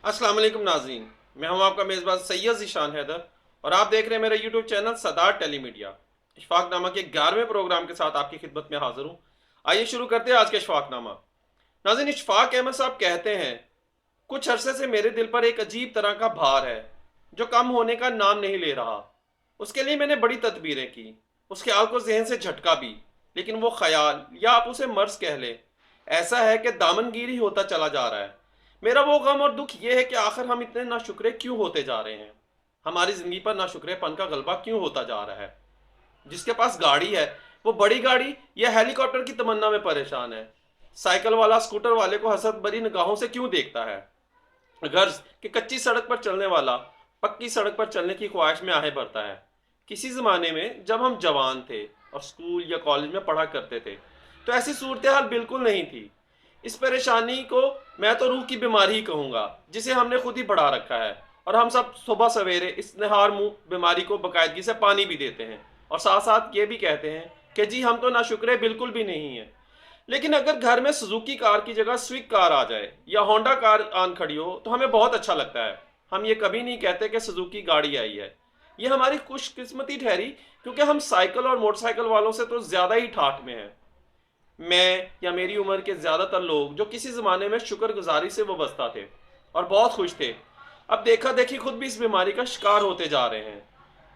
अस्सलाम वालेकुम नाज़रीन। मैं हूं आपका मेज़बान सैयद ज़ीशान हैदर और आप देख रहे हैं मेरा यूट्यूब चैनल सदार टेलीमीडिया। इशफाकनामा के 11वें प्रोग्राम के साथ आपकी खिदमत में हाजिर हूं। आइए शुरू करते हैं आज के इशफाकनामा। नाज़रीन, इशफाक अहमद साहब कहते हैं, कुछ अरसे से मेरे दिल पर एक अजीब तरह का भार है जो कम होने का नाम नहीं ले रहा। उसके लिए मैंने बड़ी तदबीरें की, उस ख्याल को जहन से झटका भी, लेकिन वो ख्याल, या आप उसे मर्ज कह लें, ऐसा है कि दामनगीर ही होता चला जा रहा है। मेरा वो गम और दुख ये है कि आखिर हम इतने नाशुक्रे क्यों होते जा रहे हैं। हमारी जिंदगी पर नाशुक्रेपन का गलबा क्यों होता जा रहा है। जिसके पास गाड़ी है वो बड़ी गाड़ी या हेलीकॉप्टर की तमन्ना में परेशान है। साइकिल वाला स्कूटर वाले को हसरत भरी निगाहों से क्यों देखता है। गर्ज कि कच्ची सड़क पर चलने वाला पक्की सड़क पर चलने की ख्वाहिश में आहें भरता है। किसी ज़माने में जब हम जवान थे और स्कूल या कॉलेज में पढ़ा करते थे तो ऐसी सूरत हाल बिल्कुल नहीं थी। इस परेशानी को मैं तो रूह की बीमारी ही कहूँगा, जिसे हमने खुद ही बढ़ा रखा है। और हम सब सुबह सवेरे इस नहार मुंह बीमारी को बाकायदगी से पानी भी देते हैं और साथ साथ ये भी कहते हैं कि जी हम तो नाशुक्रे बिल्कुल भी नहीं हैं। लेकिन अगर घर में सुजुकी कार की जगह स्विक कार आ जाए या होंडा कार आन खड़ी हो तो हमें बहुत अच्छा लगता है। हम ये कभी नहीं कहते कि सुजुकी गाड़ी आई है। ये हमारी खुशकिस्मती ठहरी, क्योंकि हम साइकिल और मोटरसाइकिल वालों से तो ज़्यादा ही ठाठ में हैं। मैं या मेरी उम्र के ज़्यादातर लोग जो किसी ज़माने में शुक्रगुजारी से वाबस्ता थे और बहुत खुश थे, अब देखा देखी खुद भी इस बीमारी का शिकार होते जा रहे हैं।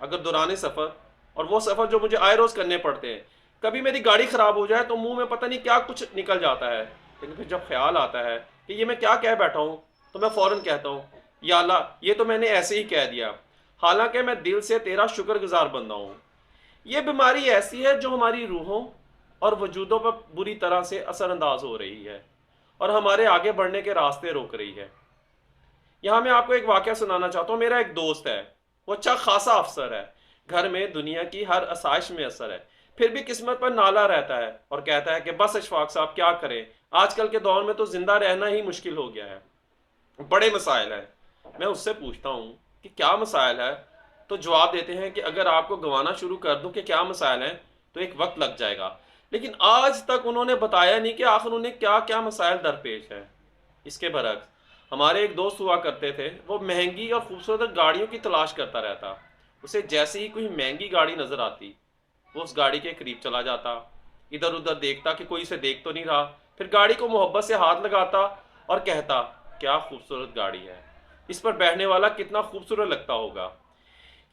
अगर दौरान सफ़र, और वो सफ़र जो मुझे आए रोज़ करने पड़ते हैं, कभी मेरी गाड़ी ख़राब हो जाए तो मुंह में पता नहीं क्या कुछ निकल जाता है। लेकिन फिर जब ख्याल आता है कि ये मैं क्या कह बैठा हूँ, तो मैं फ़ौरन कहता हूँ, या अल्लाह, ये तो मैंने ऐसे ही कह दिया, हालांकि मैं दिल से तेरा शुक्रगुजार बंदा हूँ। ये बीमारी ऐसी है जो हमारी रूहों और वजूदों पर बुरी तरह से असरअंदाज हो रही है और हमारे आगे बढ़ने के रास्ते रोक रही है। यहाँ मैं आपको एक वाक़या सुनाना चाहता हूँ। मेरा एक दोस्त है, वो अच्छा खासा अफसर है, घर में दुनिया की हर आसाइश में असर है, फिर भी किस्मत पर नाला रहता है और कहता है कि बस इशफाक साहब क्या करें, आजकल के दौर में तो जिंदा रहना ही मुश्किल हो गया है, बड़े मसाइल हैं। मैं उससे पूछता हूँ कि क्या मसाइल है, तो जवाब देते हैं कि अगर आपको गंवाना शुरू कर दूं कि क्या मसाइल हैं तो एक वक्त लग जाएगा। लेकिन आज तक उन्होंने बताया नहीं कि आखिर उन्हें क्या क्या मसाइल दरपेश हैं। इसके बरक्स हमारे एक दोस्त हुआ करते थे, वो महंगी और खूबसूरत गाड़ियों की तलाश करता रहता। उसे जैसे ही कोई महंगी गाड़ी नजर आती वो उस गाड़ी के करीब चला जाता, इधर उधर देखता कि कोई इसे देख तो नहीं रहा, फिर गाड़ी को मोहब्बत से हाथ लगाता और कहता, क्या खूबसूरत गाड़ी है, इस पर बैठने वाला कितना खूबसूरत लगता होगा।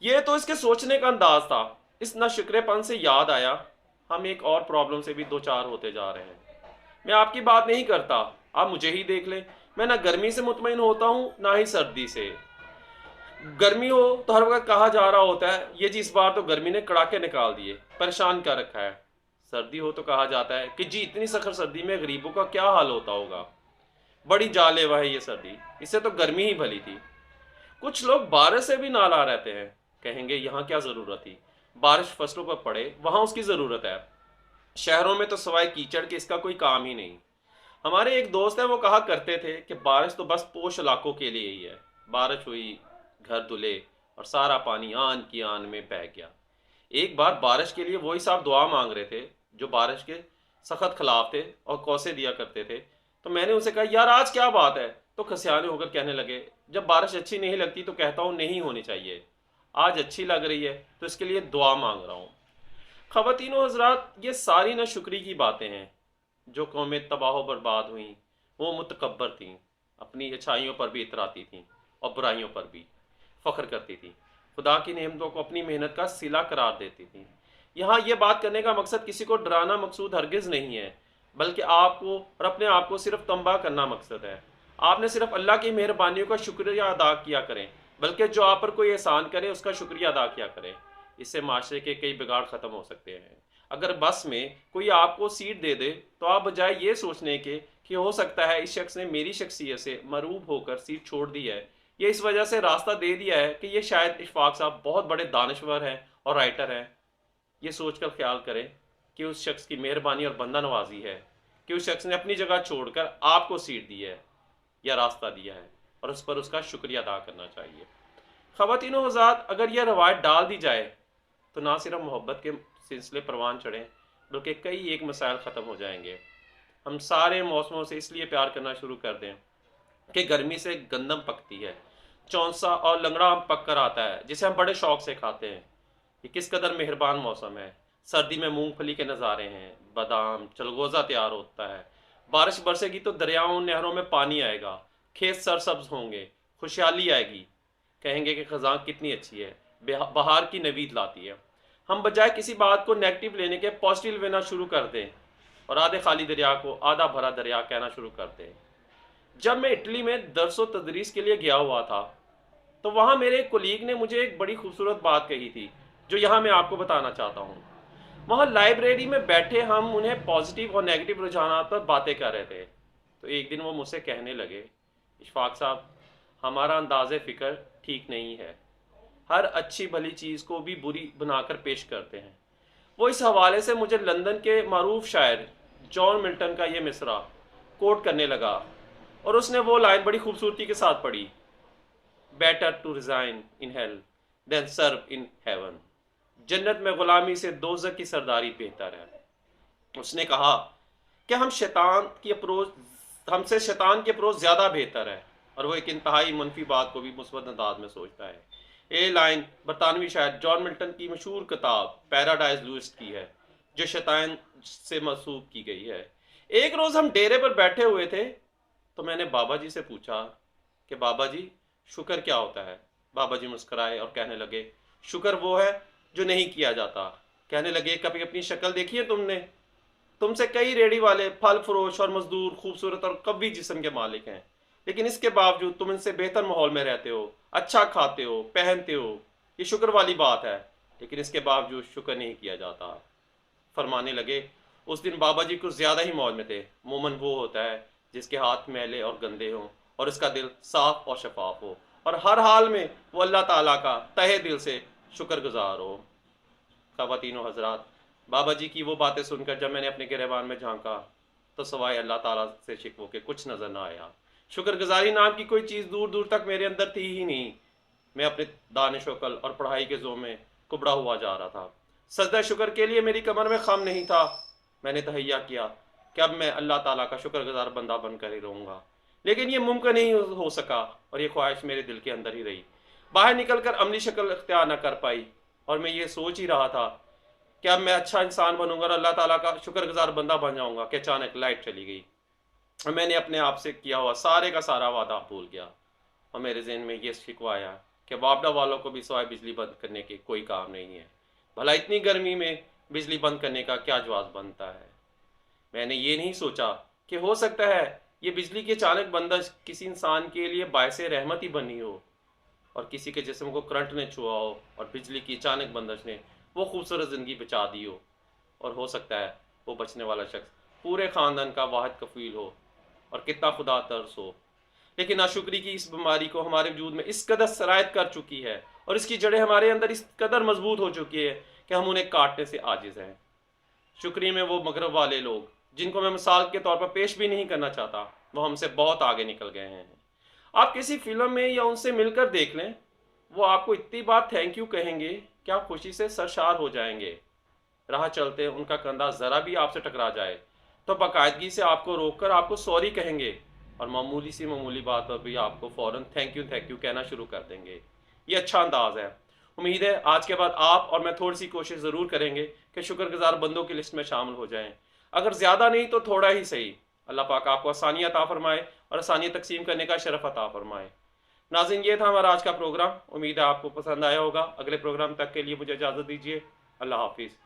ये तो इसके सोचने का अंदाज था। इस नाशुक्रेपन से याद आया, हम एक और प्रॉब्लम से भी दो चार होते जा रहे हैं। मैं आपकी बात नहीं करता, आप मुझे ही देख लें। मैं ना गर्मी से मुतमईन होता हूँ ना ही सर्दी से। गर्मी हो तो हर वक्त कहा जा रहा होता है, ये जी इस बार तो गर्मी ने कड़ाके निकाल दिए, परेशान कर रखा है। सर्दी हो तो कहा जाता है कि जी इतनी सखर सर्दी में गरीबों का क्या हाल होता होगा, बड़ी जानलेवा है ये सर्दी, इससे तो गर्मी ही भली थी। कुछ लोग बारिश से भी नाला रहते हैं, कहेंगे यहाँ क्या ज़रूरत थी, बारिश फसलों पर पड़े वहाँ उसकी ज़रूरत है, शहरों में तो सवाए कीचड़ के इसका कोई काम ही नहीं। हमारे एक दोस्त हैं, वो कहा करते थे कि बारिश तो बस पोश इलाकों के लिए ही है। बारिश हुई, घर धुले और सारा पानी आन की आन में बह गया। एक बार बारिश के लिए वही साहब दुआ मांग रहे थे जो बारिश के सख्त खिलाफ थे और कौसे दिया करते थे। तो मैंने उनसे कहा, यार आज क्या बात है। तो खसियाने होकर कहने लगे, जब बारिश अच्छी नहीं लगती तो कहता हूँ नहीं होनी चाहिए, आज अच्छी लग रही है तो इसके लिए दुआ मांग रहा हूँ। ख़वातीनो हज़रात, ये सारी ना शुक्री की बातें हैं। जो कौमें तबाह बर्बाद हुईं वो मुतकब्बर थीं, अपनी अच्छाइयों पर भी इतराती थीं और बुराइयों पर भी फ़ख्र करती थीं, खुदा की नेमतों को अपनी मेहनत का सिला करार देती थीं। यहाँ ये बात करने का मकसद किसी को डराना मकसूद हरगिज़ नहीं है, बल्कि आपको और अपने आप को सिर्फ तंबा करना मकसद है। आपने सिर्फ अल्लाह की मेहरबानियों का शुक्रिया अदा किया करें, बल्कि जो आप पर कोई एहसान करे उसका शुक्रिया अदा किया करें। इससे माशरे के कई बिगाड़ ख़त्म हो सकते हैं। अगर बस में कोई आपको सीट दे दे तो आप बजाय ये सोचने के कि हो सकता है इस शख्स ने मेरी शख्सियत से मरूब होकर सीट छोड़ दी है, ये इस वजह से रास्ता दे दिया है कि ये शायद इशफाक साहब बहुत बड़े दानश्वर हैं और राइटर हैं, ये सोचकर ख्याल करें कि उस शख्स की मेहरबानी और बंदा नवाजी है कि उस शख्स ने अपनी जगह छोड़कर आपको सीट दी है या रास्ता दिया है, और उस पर उसका शुक्रिया अदा करना चाहिए। ख़वातीनो हज़रात, अगर यह रवायत डाल दी जाए तो ना सिर्फ मोहब्बत के सिलसिले परवान चढ़ें, बल्कि कई एक मसाइल ख़त्म हो जाएंगे। हम सारे मौसमों से इसलिए प्यार करना शुरू कर दें کہ گرمی سے گندم پکتی ہے، چونسا اور لنگڑا آم پک کر آتا ہے جسے ہم بڑے شوق سے کھاتے ہیں۔ یہ کس قدر مہربان موسم ہے۔ سردی میں مونگ پھلی کے نظارے ہیں، بادام چلگوزہ تیار ہوتا ہے، بارش برسے گی تو دریاؤں نہروں میں پانی آئے گا، کھیت سرسبز ہوں گے، خوشحالی آئے گی، کہیں گے کہ خزاں کتنی اچھی ہے، بہار کی نوید لاتی ہے۔ ہم بجائے کسی بات کو نیگیٹو لینے کے پازیٹیو لینا شروع کر دیں اور آدھے خالی دریا کو آدھا بھرا دریا کہنا شروع کر دیں۔ جب میں اٹلی میں درس و تدریس کے لیے گیا ہوا تھا تو وہاں میرے ایک کولیگ نے مجھے ایک بڑی خوبصورت بات کہی تھی جو یہاں میں آپ کو بتانا چاہتا ہوں۔ وہاں لائبریری میں بیٹھے ہم انہیں پازیٹیو اور نیگیٹو رجحانات پر باتیں کر رہے تھے، تو ایک دن وہ مجھ سے کہنے لگے، اشفاق صاحب، ہمارا انداز فکر ٹھیک نہیں ہے، ہر اچھی بھلی چیز کو بھی بری بنا کر پیش کرتے ہیں۔ وہ اس حوالے سے مجھے لندن کے معروف شاعر جان ملٹن کا یہ مصرع کوٹ کرنے لگا اور اس نے وہ لائن بڑی خوبصورتی کے ساتھ پڑھی، better to reign in hell than serve in heaven, جنت میں غلامی سے دوزخ کی سرداری بہتر ہے۔ اس نے کہا کہ ہم سے شیطان کی اپروچ زیادہ بہتر ہے، اور وہ ایک انتہائی منفی بات کو بھی مثبت انداز میں سوچتا ہے۔ یہ لائن برطانوی شاعر جان ملٹن کی مشہور کتاب پیراڈائز لوسٹ کی ہے جو شیطان سے منسوب کی گئی ہے۔ ایک روز ہم ڈیرے پر بیٹھے ہوئے تھے تو میں نے بابا جی سے پوچھا کہ بابا جی، شکر کیا ہوتا ہے؟ بابا جی مسکرائے اور کہنے لگے، شکر وہ ہے جو نہیں کیا جاتا۔ کہنے لگے، کبھی اپنی شکل دیکھی ہے تم نے؟ تم سے کئی ریڑھی والے، پھل فروش اور مزدور خوبصورت اور قوی جسم کے مالک ہیں، لیکن اس کے باوجود تم ان سے بہتر ماحول میں رہتے ہو، اچھا کھاتے ہو، پہنتے ہو۔ یہ شکر والی بات ہے، لیکن اس کے باوجود شکر نہیں کیا جاتا۔ فرمانے لگے، اس دن بابا جی کچھ زیادہ ہی موج میں تھے۔ مومن وہ ہوتا ہے جس کے ہاتھ میلے اور گندے ہوں اور اس کا دل صاف اور شفاف ہو، اور ہر حال میں وہ اللہ تعالیٰ کا تہہ دل سے شکر گزار ہو۔ خواتین و حضرات، بابا جی کی وہ باتیں سن کر جب میں نے اپنے گریبان میں جھانکا تو سوائے اللہ تعالیٰ سے شکوہ کے کچھ نظر نہ آیا۔ شکر گزاری نام کی کوئی چیز دور دور تک میرے اندر تھی ہی نہیں۔ میں اپنے دانش و عقل اور پڑھائی کے زور میں کبڑا ہوا جا رہا تھا۔ سجدہ شکر کے لیے میری کمر میں خم نہیں تھا۔ میں نے تہیہ کیا کہ اب میں اللہ تعالیٰ کا شکر گزار بندہ بن کر ہی رہوں گا، لیکن یہ ممکن نہیں ہو سکا، اور یہ خواہش میرے دل کے اندر ہی رہی، باہر نکل کر عملی شکل اختیار نہ کر پائی۔ اور میں یہ سوچ ہی رہا تھا کہ اب میں اچھا انسان بنوں گا اور اللہ تعالیٰ کا شکر گزار بندہ بن جاؤں گا کہ اچانک لائٹ چلی گئی اور میں نے اپنے آپ سے کیا ہوا سارے کا سارا وعدہ بھول گیا، اور میرے ذہن میں یہ شکوہ آیا کہ باپڈا والوں کو بھی سوائے بجلی بند کرنے کے کوئی کام نہیں ہے، بھلا اتنی گرمی میں بجلی بند کرنے کا کیا جواز بنتا ہے۔ میں نے یہ نہیں سوچا کہ ہو سکتا ہے یہ بجلی کی اچانک بندش کسی انسان کے لیے باعث رحمت ہی بنی ہو، اور کسی کے جسم کو کرنٹ نے چھوا ہو اور بجلی کی اچانک بندش نے وہ خوبصورت زندگی بچا دی ہو، اور ہو سکتا ہے وہ بچنے والا شخص پورے خاندان کا واحد کفیل ہو اور کتنا خدا ترس ہو۔ لیکن ناشکری کی اس بیماری کو ہمارے وجود میں اس قدر سرایت کر چکی ہے اور اس کی جڑیں ہمارے اندر اس قدر مضبوط ہو چکی ہے کہ ہم انہیں کاٹنے سے عاجز ہیں۔ شکری میں وہ مغرب والے لوگ جن کو میں مثال کے طور پر پیش بھی نہیں کرنا چاہتا، وہ ہم سے بہت آگے نکل گئے ہیں۔ آپ کسی فلم میں یا ان سے مل کر دیکھ لیں، وہ آپ کو اتنی بار تھینک یو کہیں گے کہ آپ خوشی سے سرشار ہو جائیں گے۔ راہ چلتے ان کا کندھا ذرا بھی آپ سے ٹکرا جائے تو باقاعدگی سے آپ کو روک کر آپ کو سوری کہیں گے، اور معمولی بات پر بھی آپ کو فوراً تھینک یو کہنا شروع کر دیں گے۔ یہ اچھا انداز ہے۔ امید ہے آج کے بعد آپ اور میں تھوڑی سی کوشش ضرور کریں گے کہ شکر گزار بندوں کی لسٹ میں شامل ہو جائیں، اگر زیادہ نہیں تو تھوڑا ہی صحیح۔ اللہ پاک آپ کو آسانی عطا فرمائے اور آسانی تقسیم کرنے کا شرف عطا فرمائے۔ ناظرین، یہ تھا ہمارا آج کا پروگرام، امید ہے آپ کو پسند آیا ہوگا۔ اگلے پروگرام تک کے لیے مجھے اجازت دیجیے، اللہ حافظ۔